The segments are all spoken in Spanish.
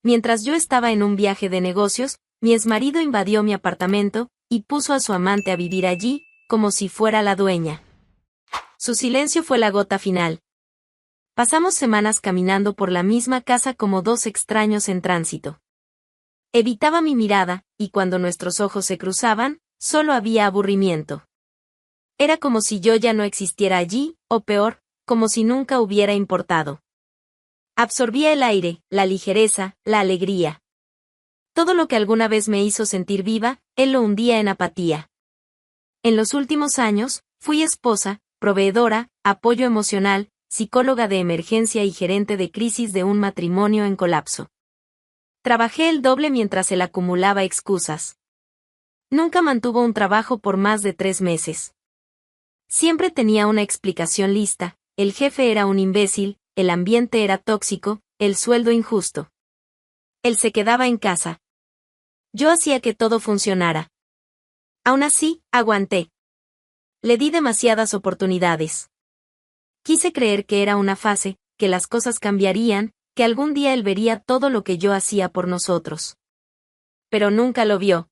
Mientras yo estaba en un viaje de negocios, mi exmarido invadió mi apartamento y puso a su amante a vivir allí, como si fuera la dueña. Su silencio fue la gota final. Pasamos semanas caminando por la misma casa como dos extraños en tránsito. Evitaba mi mirada, y cuando nuestros ojos se cruzaban, solo había aburrimiento. Era como si yo ya no existiera allí, o peor, como si nunca hubiera importado. Absorbía el aire, la ligereza, la alegría. Todo lo que alguna vez me hizo sentir viva, él lo hundía en apatía. En los últimos años, fui esposa, proveedora, apoyo emocional, psicóloga de emergencia y gerente de crisis de un matrimonio en colapso. Trabajé el doble mientras él acumulaba excusas. Nunca mantuvo un trabajo por más de 3 meses. Siempre tenía una explicación lista: el jefe era un imbécil, el ambiente era tóxico, el sueldo injusto. Él se quedaba en casa. Yo hacía que todo funcionara. Aún así, aguanté. Le di demasiadas oportunidades. Quise creer que era una fase, que las cosas cambiarían, que algún día él vería todo lo que yo hacía por nosotros. Pero nunca lo vio.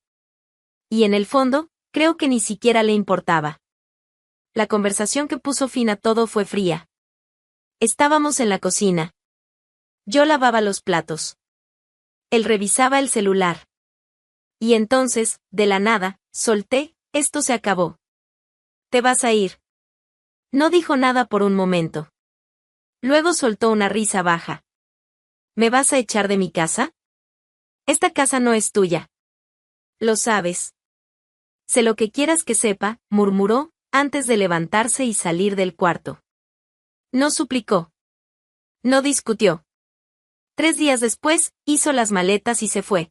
Y en el fondo, creo que ni siquiera le importaba. La conversación que puso fin a todo fue fría. Estábamos en la cocina. Yo lavaba los platos. Él revisaba el celular. Y entonces, de la nada, solté: esto se acabó. ¿Te vas a ir? No dijo nada por un momento. Luego soltó una risa baja. ¿Me vas a echar de mi casa? Esta casa no es tuya. Lo sabes. Sé lo que quieras que sepa, murmuró, antes de levantarse y salir del cuarto. No suplicó. No discutió. 3 días después, hizo las maletas y se fue.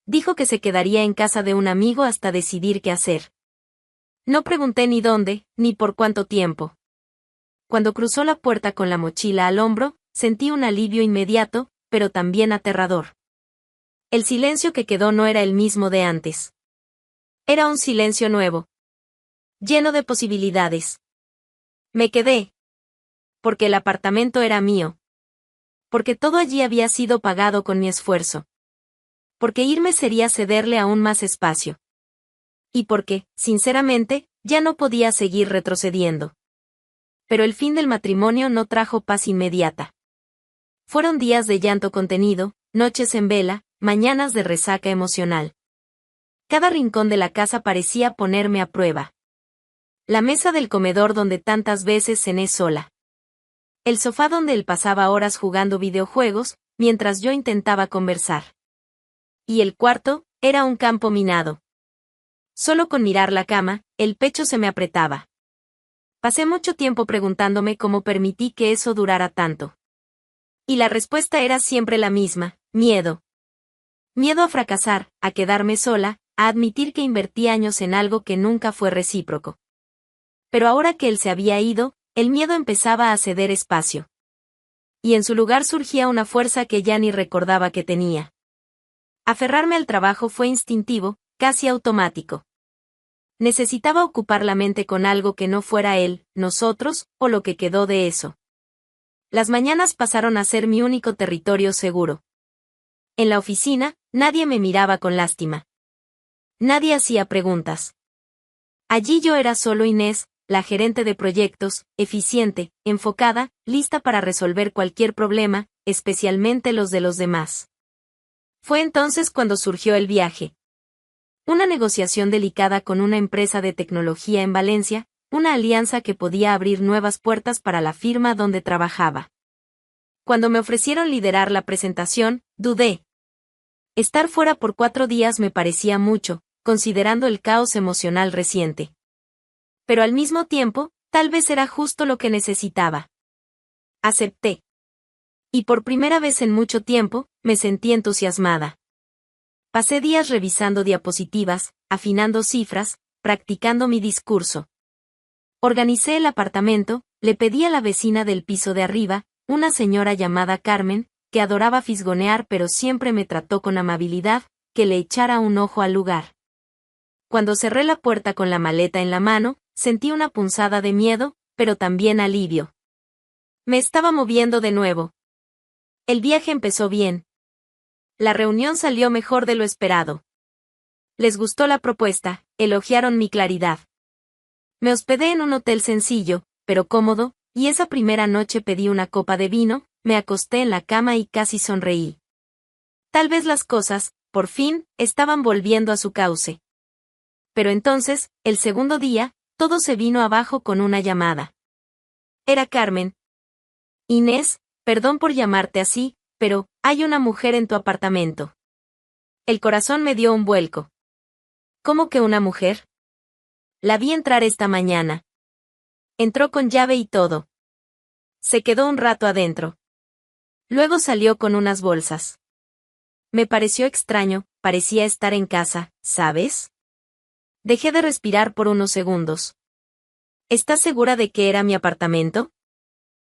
Dijo que se quedaría en casa de un amigo hasta decidir qué hacer. No pregunté ni dónde, ni por cuánto tiempo. Cuando cruzó la puerta con la mochila al hombro, sentí un alivio inmediato, pero también aterrador. El silencio que quedó no era el mismo de antes. Era un silencio nuevo. Lleno de posibilidades. Me quedé. Porque el apartamento era mío. Porque todo allí había sido pagado con mi esfuerzo. Porque irme sería cederle aún más espacio. Y porque, sinceramente, ya no podía seguir retrocediendo. Pero el fin del matrimonio no trajo paz inmediata. Fueron días de llanto contenido, noches en vela, mañanas de resaca emocional. Cada rincón de la casa parecía ponerme a prueba. La mesa del comedor donde tantas veces cené sola. El sofá donde él pasaba horas jugando videojuegos, mientras yo intentaba conversar. Y el cuarto, era un campo minado. Solo con mirar la cama, el pecho se me apretaba. Pasé mucho tiempo preguntándome cómo permití que eso durara tanto. Y la respuesta era siempre la misma: miedo. Miedo a fracasar, a quedarme sola, a admitir que invertí años en algo que nunca fue recíproco. Pero ahora que él se había ido, el miedo empezaba a ceder espacio. Y en su lugar surgía una fuerza que ya ni recordaba que tenía. Aferrarme al trabajo fue instintivo, casi automático. Necesitaba ocupar la mente con algo que no fuera él, nosotros, o lo que quedó de eso. Las mañanas pasaron a ser mi único territorio seguro. En la oficina, nadie me miraba con lástima. Nadie hacía preguntas. Allí yo era solo Inés, la gerente de proyectos, eficiente, enfocada, lista para resolver cualquier problema, especialmente los de los demás. Fue entonces cuando surgió el viaje. Una negociación delicada con una empresa de tecnología en Valencia, una alianza que podía abrir nuevas puertas para la firma donde trabajaba. Cuando me ofrecieron liderar la presentación, dudé. Estar fuera por 4 días me parecía mucho, considerando el caos emocional reciente. Pero al mismo tiempo, tal vez era justo lo que necesitaba. Acepté. Y por primera vez en mucho tiempo, me sentí entusiasmada. Pasé días revisando diapositivas, afinando cifras, practicando mi discurso. Organicé el apartamento, le pedí a la vecina del piso de arriba, una señora llamada Carmen, que adoraba fisgonear pero siempre me trató con amabilidad, que le echara un ojo al lugar. Cuando cerré la puerta con la maleta en la mano, sentí una punzada de miedo, pero también alivio. Me estaba moviendo de nuevo. El viaje empezó bien. La reunión salió mejor de lo esperado. Les gustó la propuesta, elogiaron mi claridad. Me hospedé en un hotel sencillo, pero cómodo, y esa primera noche pedí una copa de vino, me acosté en la cama y casi sonreí. Tal vez las cosas, por fin, estaban volviendo a su cauce. Pero entonces, el segundo día, todo se vino abajo con una llamada. Era Carmen. Inés, perdón por llamarte así, pero, hay una mujer en tu apartamento. El corazón me dio un vuelco. ¿Cómo que una mujer? La vi entrar esta mañana. Entró con llave y todo. Se quedó un rato adentro. Luego salió con unas bolsas. Me pareció extraño, parecía estar en casa, ¿sabes? Dejé de respirar por unos segundos. ¿Estás segura de que era mi apartamento?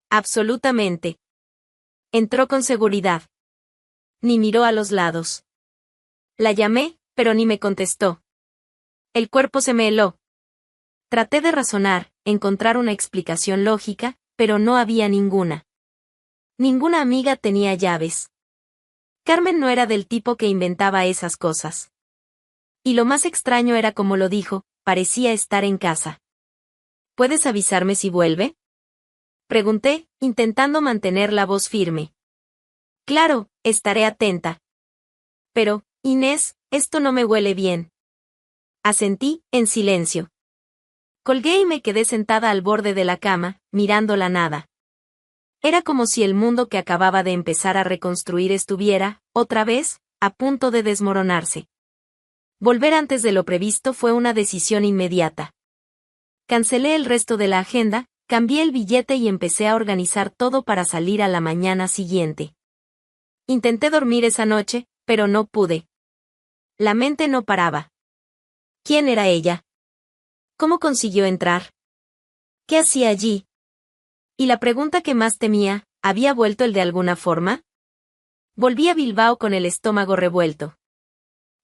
Absolutamente. Entró con seguridad. Ni miró a los lados. La llamé, pero ni me contestó. El cuerpo se me heló. Traté de razonar, encontrar una explicación lógica, pero no había ninguna. Ninguna amiga tenía llaves. Carmen no era del tipo que inventaba esas cosas. Y lo más extraño era como lo dijo, parecía estar en casa. ¿Puedes avisarme si vuelve? Pregunté, intentando mantener la voz firme. Claro, estaré atenta. Pero, Inés, esto no me huele bien. Asentí, en silencio. Colgué y me quedé sentada al borde de la cama, mirando la nada. Era como si el mundo que acababa de empezar a reconstruir estuviera, otra vez, a punto de desmoronarse. Volver antes de lo previsto fue una decisión inmediata. Cancelé el resto de la agenda, cambié el billete y empecé a organizar todo para salir a la mañana siguiente. Intenté dormir esa noche, pero no pude. La mente no paraba. ¿Quién era ella? ¿Cómo consiguió entrar? ¿Qué hacía allí? Y la pregunta que más temía, ¿había vuelto él de alguna forma? Volví a Bilbao con el estómago revuelto.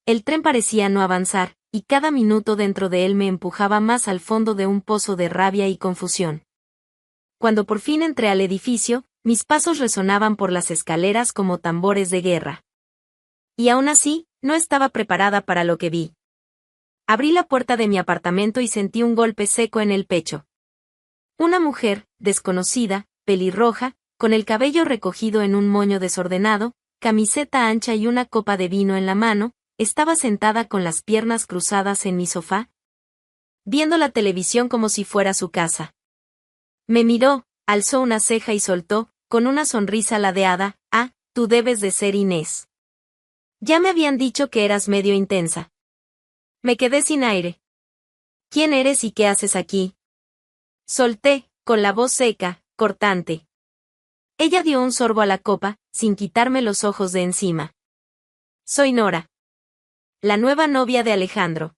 El tren parecía no avanzar, y cada minuto dentro de él me empujaba más al fondo de un pozo de rabia y confusión. Cuando por fin entré al edificio, mis pasos resonaban por las escaleras como tambores de guerra. Y aún así, no estaba preparada para lo que vi. Abrí la puerta de mi apartamento y sentí un golpe seco en el pecho. Una mujer, desconocida, pelirroja, con el cabello recogido en un moño desordenado, camiseta ancha y una copa de vino en la mano, estaba sentada con las piernas cruzadas en mi sofá, viendo la televisión como si fuera su casa. Me miró, alzó una ceja y soltó, con una sonrisa ladeada, «Ah, tú debes de ser Inés. Ya me habían dicho que eras medio intensa». Me quedé sin aire. ¿Quién eres y qué haces aquí? Solté, con la voz seca, cortante. Ella dio un sorbo a la copa, sin quitarme los ojos de encima. Soy Nora. La nueva novia de Alejandro.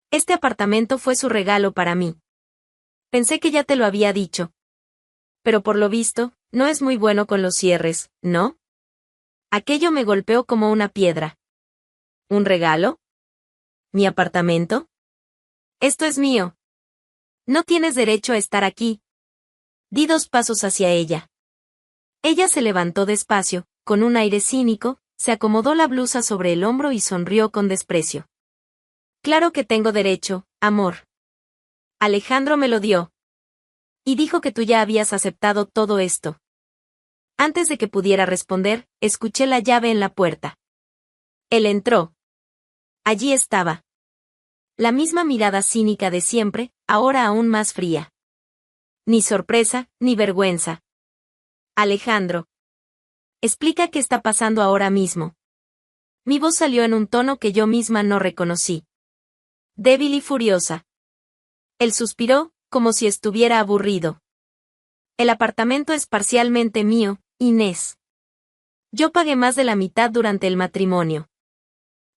Este apartamento fue su regalo para mí. Pensé que ya te lo había dicho. Pero por lo visto, no es muy bueno con los cierres, ¿no? Aquello me golpeó como una piedra. ¿Un regalo? ¿Mi apartamento? Esto es mío. No tienes derecho a estar aquí. Di 2 pasos hacia ella. Ella se levantó despacio, con un aire cínico, se acomodó la blusa sobre el hombro y sonrió con desprecio. Claro que tengo derecho, amor. Alejandro me lo dio. Y dijo que tú ya habías aceptado todo esto. Antes de que pudiera responder, escuché la llave en la puerta. Él entró. Allí estaba. La misma mirada cínica de siempre, ahora aún más fría. Ni sorpresa, ni vergüenza. Alejandro. Explica qué está pasando ahora mismo. Mi voz salió en un tono que yo misma no reconocí. Débil y furiosa. Él suspiró, como si estuviera aburrido. El apartamento es parcialmente mío, Inés. Yo pagué más de la mitad durante el matrimonio.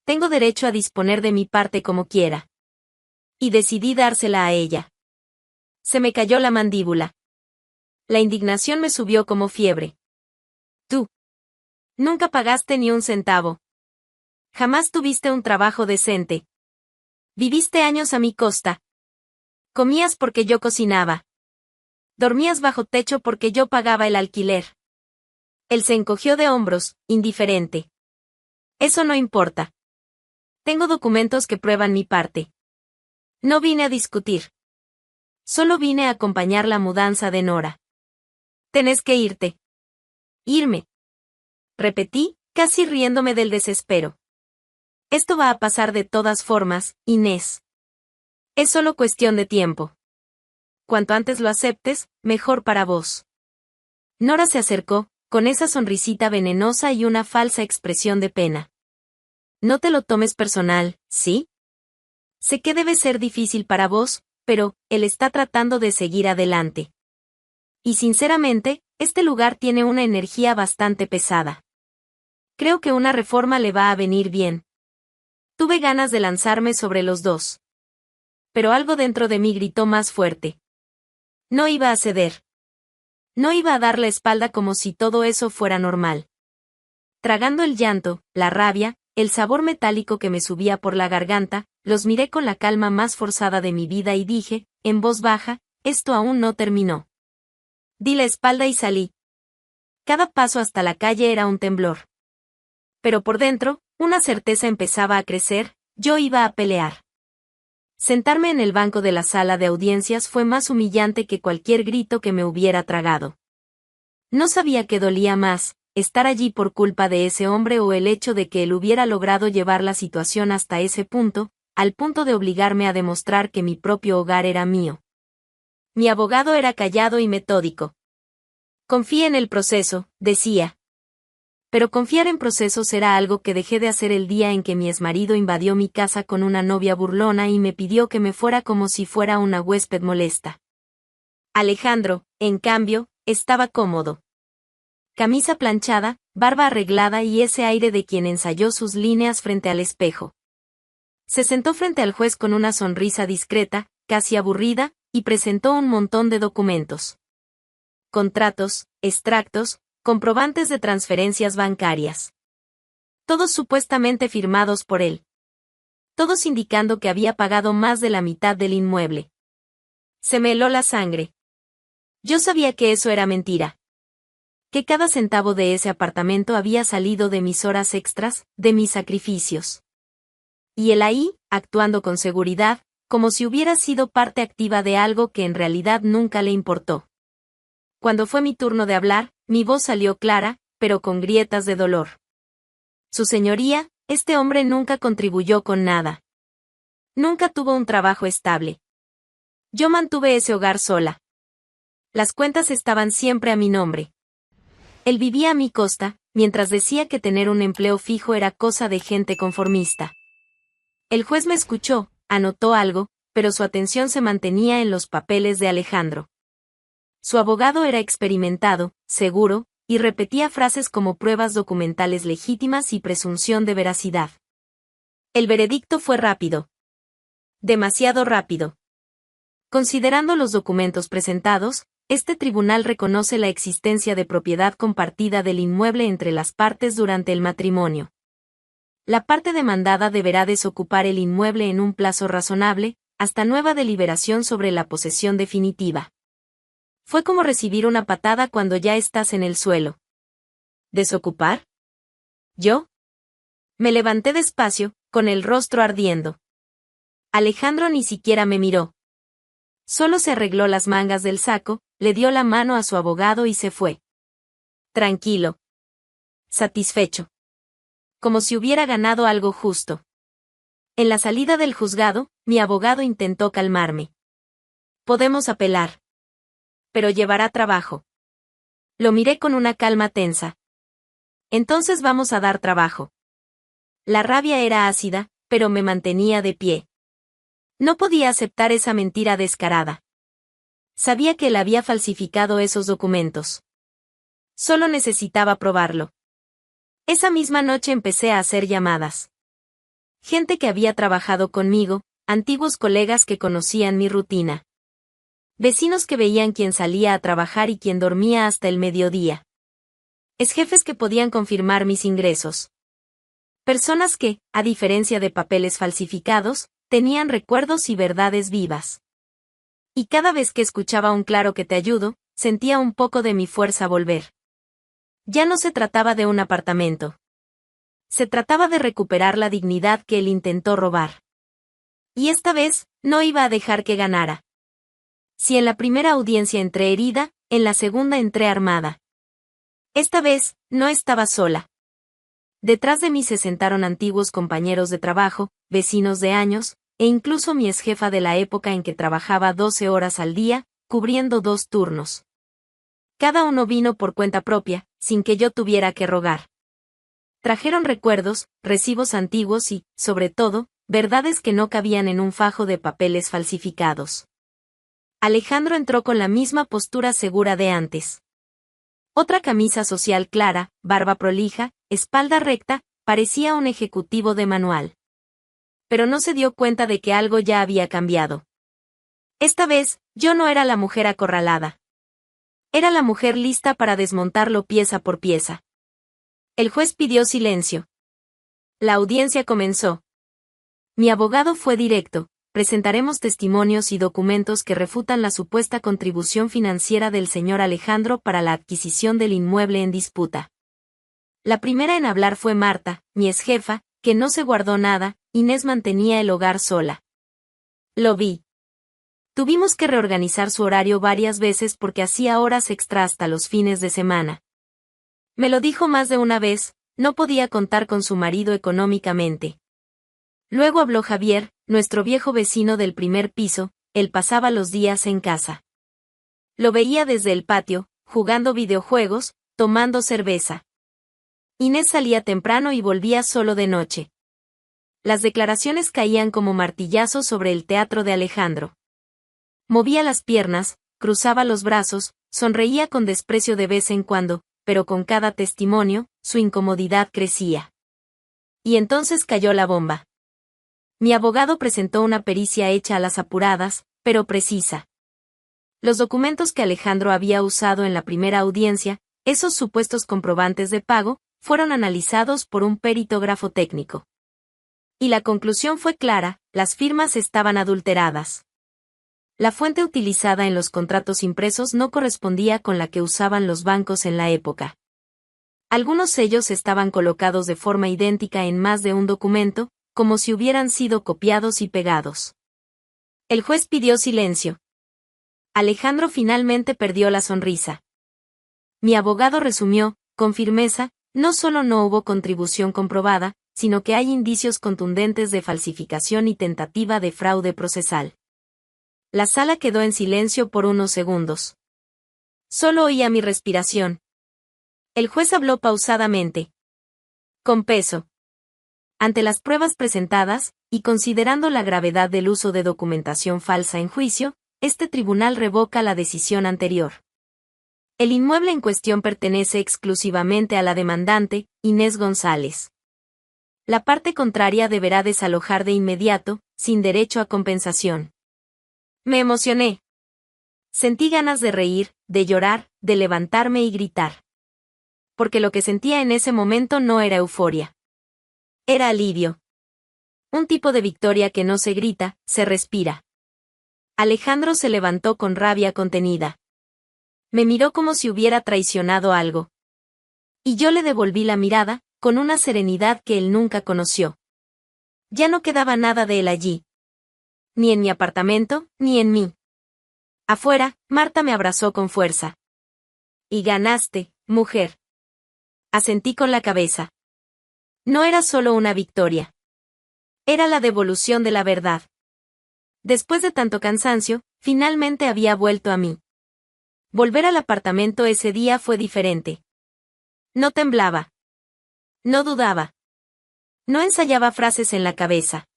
Tengo derecho a disponer de mi parte como quiera. Y decidí dársela a ella. Se me cayó la mandíbula. La indignación me subió como fiebre. Tú. Nunca pagaste ni un centavo. Jamás tuviste un trabajo decente. Viviste años a mi costa. Comías porque yo cocinaba. Dormías bajo techo porque yo pagaba el alquiler. Él se encogió de hombros, indiferente. Eso no importa. Tengo documentos que prueban mi parte. No vine a discutir. Solo vine a acompañar la mudanza de Nora. Tenés que irte. Irme. Repetí, casi riéndome del desespero. Esto va a pasar de todas formas, Inés. Es solo cuestión de tiempo. Cuanto antes lo aceptes, mejor para vos. Nora se acercó, con esa sonrisita venenosa y una falsa expresión de pena. No te lo tomes personal, ¿sí? Sé que debe ser difícil para vos, pero él está tratando de seguir adelante. Y sinceramente, este lugar tiene una energía bastante pesada. Creo que una reforma le va a venir bien. Tuve ganas de lanzarme sobre los dos. Pero algo dentro de mí gritó más fuerte. No iba a ceder. No iba a dar la espalda como si todo eso fuera normal. Tragando el llanto, la rabia, el sabor metálico que me subía por la garganta, los miré con la calma más forzada de mi vida y dije, en voz baja, esto aún no terminó. Di la espalda y salí. Cada paso hasta la calle era un temblor. Pero por dentro, una certeza empezaba a crecer, yo iba a pelear. Sentarme en el banco de la sala de audiencias fue más humillante que cualquier grito que me hubiera tragado. No sabía qué dolía más, estar allí por culpa de ese hombre o el hecho de que él hubiera logrado llevar la situación hasta ese punto, al punto de obligarme a demostrar que mi propio hogar era mío. Mi abogado era callado y metódico. Confía en el proceso, decía. Pero confiar en procesos era algo que dejé de hacer el día en que mi exmarido invadió mi casa con una novia burlona y me pidió que me fuera como si fuera una huésped molesta. Alejandro, en cambio, estaba cómodo. Camisa planchada, barba arreglada y ese aire de quien ensayó sus líneas frente al espejo. Se sentó frente al juez con una sonrisa discreta, casi aburrida, y presentó un montón de documentos. Contratos, extractos, comprobantes de transferencias bancarias. Todos supuestamente firmados por él. Todos indicando que había pagado más de la mitad del inmueble. Se me heló la sangre. Yo sabía que eso era mentira. Que cada centavo de ese apartamento había salido de mis horas extras, de mis sacrificios. Y él ahí, actuando con seguridad, como si hubiera sido parte activa de algo que en realidad nunca le importó. Cuando fue mi turno de hablar, mi voz salió clara, pero con grietas de dolor. Su señoría, este hombre nunca contribuyó con nada. Nunca tuvo un trabajo estable. Yo mantuve ese hogar sola. Las cuentas estaban siempre a mi nombre. Él vivía a mi costa, mientras decía que tener un empleo fijo era cosa de gente conformista. El juez me escuchó, anotó algo, pero su atención se mantenía en los papeles de Alejandro. Su abogado era experimentado, seguro, y repetía frases como pruebas documentales legítimas y presunción de veracidad. El veredicto fue rápido. Demasiado rápido. Considerando los documentos presentados, este tribunal reconoce la existencia de propiedad compartida del inmueble entre las partes durante el matrimonio. La parte demandada deberá desocupar el inmueble en un plazo razonable, hasta nueva deliberación sobre la posesión definitiva. Fue como recibir una patada cuando ya estás en el suelo. ¿Desocupar? ¿Yo? Me levanté despacio, con el rostro ardiendo. Alejandro ni siquiera me miró. Solo se arregló las mangas del saco, le dio la mano a su abogado y se fue. Tranquilo. Satisfecho. Como si hubiera ganado algo justo. En la salida del juzgado, mi abogado intentó calmarme. Podemos apelar. Pero llevará trabajo. Lo miré con una calma tensa. Entonces vamos a dar trabajo. La rabia era ácida, pero me mantenía de pie. No podía aceptar esa mentira descarada. Sabía que él había falsificado esos documentos. Solo necesitaba probarlo. Esa misma noche empecé a hacer llamadas. Gente que había trabajado conmigo, antiguos colegas que conocían mi rutina. Vecinos que veían quién salía a trabajar y quién dormía hasta el mediodía. Exjefes que podían confirmar mis ingresos. Personas que, a diferencia de papeles falsificados, tenían recuerdos y verdades vivas. Y cada vez que escuchaba un claro que te ayudo, sentía un poco de mi fuerza volver. Ya no se trataba de un apartamento. Se trataba de recuperar la dignidad que él intentó robar. Y esta vez, no iba a dejar que ganara. Si en la primera audiencia entré herida, en la segunda entré armada. Esta vez, no estaba sola. Detrás de mí se sentaron antiguos compañeros de trabajo, vecinos de años, e incluso mi exjefa de la época en que trabajaba 12 horas al día, cubriendo 2 turnos. Cada uno vino por cuenta propia, sin que yo tuviera que rogar. Trajeron recuerdos, recibos antiguos y, sobre todo, verdades que no cabían en un fajo de papeles falsificados. Alejandro entró con la misma postura segura de antes. Otra camisa social clara, barba prolija, espalda recta, parecía un ejecutivo de manual. Pero no se dio cuenta de que algo ya había cambiado. Esta vez, yo no era la mujer acorralada. Era la mujer lista para desmontarlo pieza por pieza. El juez pidió silencio. La audiencia comenzó. Mi abogado fue directo: presentaremos testimonios y documentos que refutan la supuesta contribución financiera del señor Alejandro para la adquisición del inmueble en disputa. La primera en hablar fue Marta, mi exjefa, que no se guardó nada. Inés mantenía el hogar sola. Lo vi. Tuvimos que reorganizar su horario varias veces porque hacía horas extra hasta los fines de semana. Me lo dijo más de una vez, no podía contar con su marido económicamente. Luego habló Javier, nuestro viejo vecino del primer piso. Él pasaba los días en casa. Lo veía desde el patio, jugando videojuegos, tomando cerveza. Inés salía temprano y volvía solo de noche. Las declaraciones caían como martillazos sobre el teatro de Alejandro. Movía las piernas, cruzaba los brazos, sonreía con desprecio de vez en cuando, pero con cada testimonio, su incomodidad crecía. Y entonces cayó la bomba. Mi abogado presentó una pericia hecha a las apuradas, pero precisa. Los documentos que Alejandro había usado en la primera audiencia, esos supuestos comprobantes de pago, fueron analizados por un peritógrafo técnico. Y la conclusión fue clara: las firmas estaban adulteradas. La fuente utilizada en los contratos impresos no correspondía con la que usaban los bancos en la época. Algunos sellos estaban colocados de forma idéntica en más de un documento, como si hubieran sido copiados y pegados. El juez pidió silencio. Alejandro finalmente perdió la sonrisa. Mi abogado resumió, con firmeza: no solo no hubo contribución comprobada, sino que hay indicios contundentes de falsificación y tentativa de fraude procesal. La sala quedó en silencio por unos segundos. Solo oía mi respiración. El juez habló pausadamente. Con peso. Ante las pruebas presentadas, y considerando la gravedad del uso de documentación falsa en juicio, este tribunal revoca la decisión anterior. El inmueble en cuestión pertenece exclusivamente a la demandante, Inés González. La parte contraria deberá desalojar de inmediato, sin derecho a compensación. Me emocioné. Sentí ganas de reír, de llorar, de levantarme y gritar. Porque lo que sentía en ese momento no era euforia. Era alivio. Un tipo de victoria que no se grita, se respira. Alejandro se levantó con rabia contenida. Me miró como si hubiera traicionado algo. Y yo le devolví la mirada, con una serenidad que él nunca conoció. Ya no quedaba nada de él allí. Ni en mi apartamento, ni en mí. Afuera, Marta me abrazó con fuerza. Y ganaste, mujer. Asentí con la cabeza. No era solo una victoria. Era la devolución de la verdad. Después de tanto cansancio, finalmente había vuelto a mí. Volver al apartamento ese día fue diferente. No temblaba. No dudaba. No ensayaba frases en la cabeza.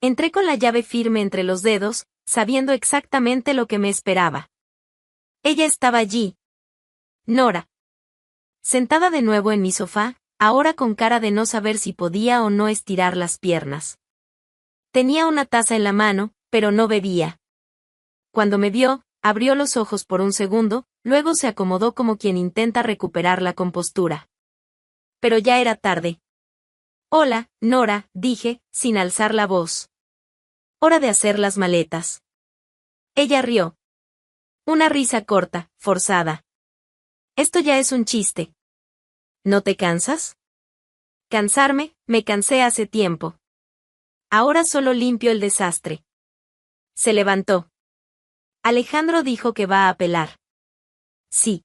Entré con la llave firme entre los dedos, sabiendo exactamente lo que me esperaba. Ella estaba allí. Nora. Sentada de nuevo en mi sofá, ahora con cara de no saber si podía o no estirar las piernas. Tenía una taza en la mano, pero no bebía. Cuando me vio, abrió los ojos por un segundo, luego se acomodó como quien intenta recuperar la compostura. Pero ya era tarde. Hola, Nora, dije, sin alzar la voz. Hora de hacer las maletas. Ella rió. Una risa corta, forzada. Esto ya es un chiste. ¿No te cansas? Cansarme, me cansé hace tiempo. Ahora solo limpio el desastre. Se levantó. Alejandro dijo que va a apelar. Sí.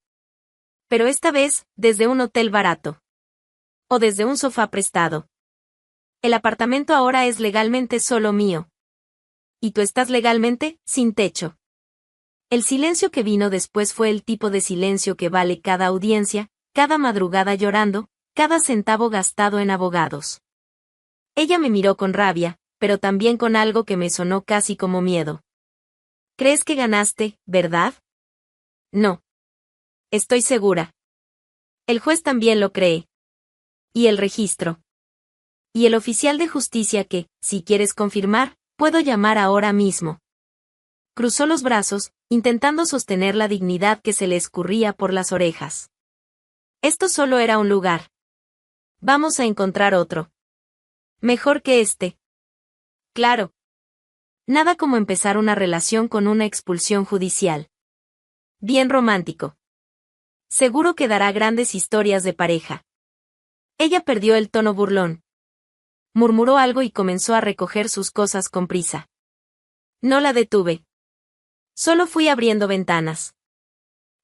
Pero esta vez, desde un hotel barato. O desde un sofá prestado. El apartamento ahora es legalmente solo mío. Y tú estás legalmente, sin techo. El silencio que vino después fue el tipo de silencio que vale cada audiencia, cada madrugada llorando, cada centavo gastado en abogados. Ella me miró con rabia, pero también con algo que me sonó casi como miedo. ¿Crees que ganaste, verdad? No. Estoy segura. El juez también lo cree. Y el registro. Y el oficial de justicia que, si quieres confirmar, puedo llamar ahora mismo. Cruzó los brazos, intentando sostener la dignidad que se le escurría por las orejas. Esto solo era un lugar. Vamos a encontrar otro. Mejor que este. Claro. Nada como empezar una relación con una expulsión judicial. Bien romántico. Seguro que dará grandes historias de pareja. Ella perdió el tono burlón. Murmuró algo y comenzó a recoger sus cosas con prisa. No la detuve. Solo fui abriendo ventanas.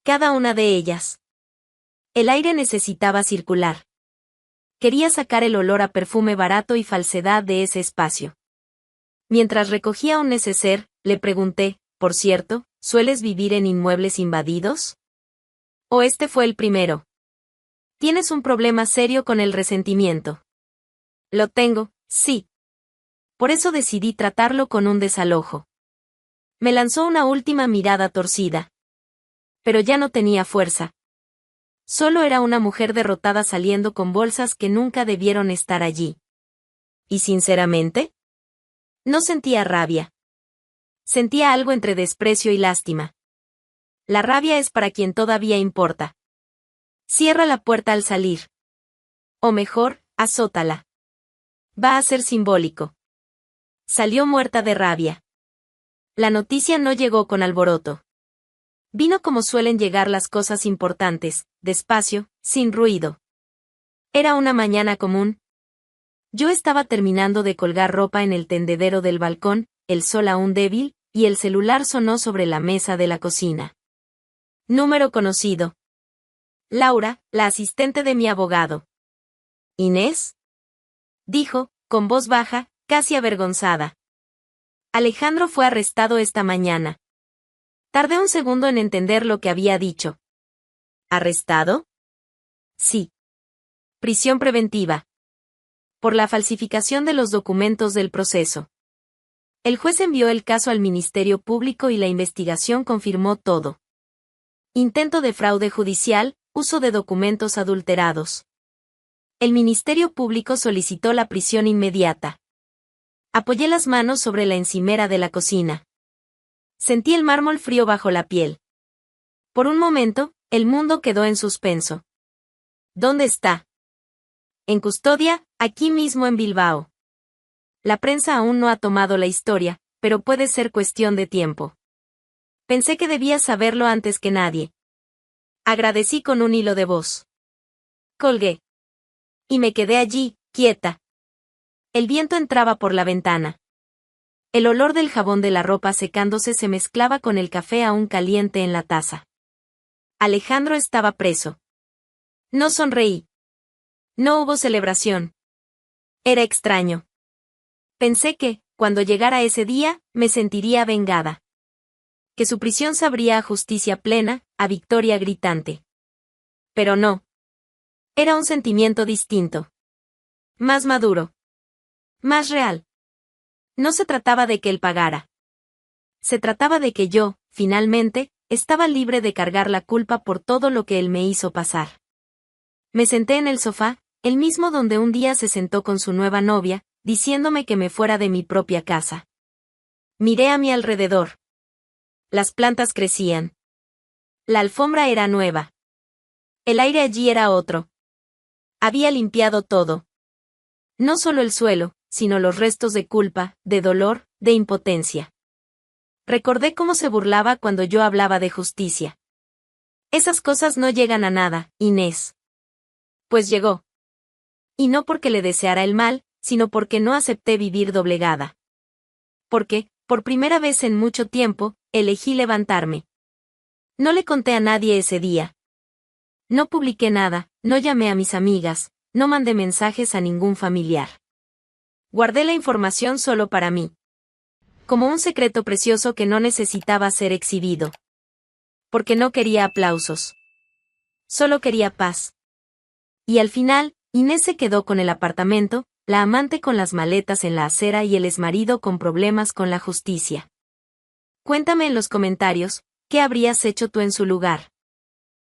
Cada una de ellas. El aire necesitaba circular. Quería sacar el olor a perfume barato y falsedad de ese espacio. Mientras recogía un neceser, le pregunté, por cierto, ¿sueles vivir en inmuebles invadidos? ¿O este fue el primero? Tienes un problema serio con el resentimiento. Lo tengo, sí. Por eso decidí tratarlo con un desalojo. Me lanzó una última mirada torcida. Pero ya no tenía fuerza. Solo era una mujer derrotada saliendo con bolsas que nunca debieron estar allí. ¿Y sinceramente? No sentía rabia. Sentía algo entre desprecio y lástima. La rabia es para quien todavía importa. Cierra la puerta al salir. O mejor, azótala. Va a ser simbólico. Salió muerta de rabia. La noticia no llegó con alboroto. Vino como suelen llegar las cosas importantes, despacio, sin ruido. Era una mañana común. Yo estaba terminando de colgar ropa en el tendedero del balcón, el sol aún débil, y el celular sonó sobre la mesa de la cocina. Número conocido. Laura, la asistente de mi abogado. ¿Inés? Dijo, con voz baja, casi avergonzada. Alejandro fue arrestado esta mañana. Tardé un segundo en entender lo que había dicho. ¿Arrestado? Sí. Prisión preventiva. Por la falsificación de los documentos del proceso. El juez envió el caso al Ministerio Público y la investigación confirmó todo. Intento de fraude judicial, uso de documentos adulterados. El Ministerio Público solicitó la prisión inmediata. Apoyé las manos sobre la encimera de la cocina. Sentí el mármol frío bajo la piel. Por un momento, el mundo quedó en suspenso. ¿Dónde está? En custodia, aquí mismo en Bilbao. La prensa aún no ha tomado la historia, pero puede ser cuestión de tiempo. Pensé que debía saberlo antes que nadie. Agradecí con un hilo de voz. Colgué. Y me quedé allí, quieta. El viento entraba por la ventana. El olor del jabón de la ropa secándose se mezclaba con el café aún caliente en la taza. Alejandro estaba preso. No sonreí. No hubo celebración. Era extraño. Pensé que, cuando llegara ese día, me sentiría vengada. Que su prisión sabría a justicia plena, a victoria gritante. Pero no. Era un sentimiento distinto. Más maduro. Más real. No se trataba de que él pagara. Se trataba de que yo, finalmente, estaba libre de cargar la culpa por todo lo que él me hizo pasar. Me senté en el sofá, el mismo donde un día se sentó con su nueva novia, diciéndome que me fuera de mi propia casa. Miré a mi alrededor. Las plantas crecían. La alfombra era nueva. El aire allí era otro. Había limpiado todo. No solo el suelo, sino los restos de culpa, de dolor, de impotencia. Recordé cómo se burlaba cuando yo hablaba de justicia. Esas cosas no llegan a nada, Inés. Pues llegó. Y no porque le deseara el mal, sino porque no acepté vivir doblegada. Porque, por primera vez en mucho tiempo, elegí levantarme. No le conté a nadie ese día. No publiqué nada, no llamé a mis amigas, no mandé mensajes a ningún familiar. Guardé la información solo para mí. Como un secreto precioso que no necesitaba ser exhibido. Porque no quería aplausos. Solo quería paz. Y al final, Inés se quedó con el apartamento, la amante con las maletas en la acera y el exmarido con problemas con la justicia. Cuéntame en los comentarios, ¿qué habrías hecho tú en su lugar?